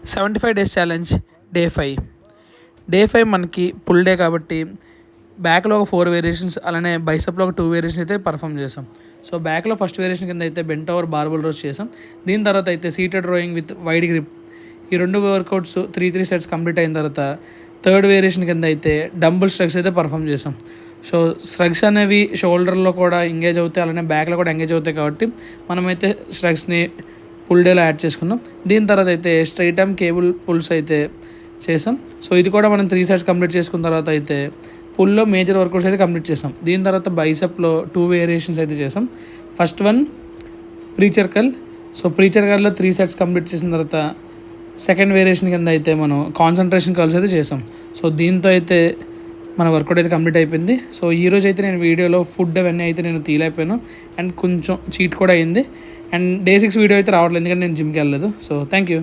75 days challenge day 5 మనకి full day కాబట్టి బ్యాక్లో ఒక 4 వేరియేషన్స్ అలానే బైసెప్లో ఒక 2 వేరియేషన్ అయితే పర్ఫామ్ చేసాం. సో బ్యాక్లో ఫస్ట్ వేరియేషన్ కింద అయితే బెంట్ ఓవర్ బార్బల్ రోస్ చేసాం. దీని తర్వాత అయితే seated rowing with wide grip, ఈ 2 వర్కౌట్స్ 3 సెట్స్ కంప్లీట్ అయిన తర్వాత థర్డ్ వేరియేషన్ కింద అయితే డంబుల్ స్ట్రగ్స్ అయితే పర్ఫామ్ చేసాం. సో స్ట్రగ్స్ అనేవి షోల్డర్లో కూడా ఎంగేజ్ అవుతాయి, అలానే బ్యాక్లో కూడా ఎంగేజ్ అవుతాయి కాబట్టి మనమైతే స్ట్రగ్స్ని పుల్ డేలో యాడ్ చేసుకున్నాం. దీని తర్వాత అయితే స్ట్రైట్ ఆర్మ్ కేబుల్ పుల్స్ అయితే చేసాం. సో ఇది కూడా మనం 3 సెట్స్ కంప్లీట్ చేసుకున్న తర్వాత అయితే పుల్లో మేజర్ వర్కౌట్స్ అయితే కంప్లీట్ చేసాం. దీని తర్వాత బైసెప్లో 2 వేరియేషన్స్ అయితే చేసాం. First one preacher curl. So preacher కర్ల్లో 3 సెట్స్ కంప్లీట్ చేసిన తర్వాత సెకండ్ వేరియేషన్ కింద అయితే మనం కాన్సన్ట్రేషన్ కర్ల్స్ అయితే చేసాం. సో దీంతో అయితే మన వర్కౌట్ అయితే కంప్లీట్ అయిపోయింది. సో ఈరోజు అయితే నేను వీడియోలో ఫుడ్ అవన్నీ అయితే నేను తీయలేకపోయాను అండ్ కొంచెం చీట్ కూడా అయింది. అండ్ డే 6 వీడియో అయితే రావట్లేదు ఎందుకంటే నేను జిమ్కి వెళ్ళలేదు. So thank you.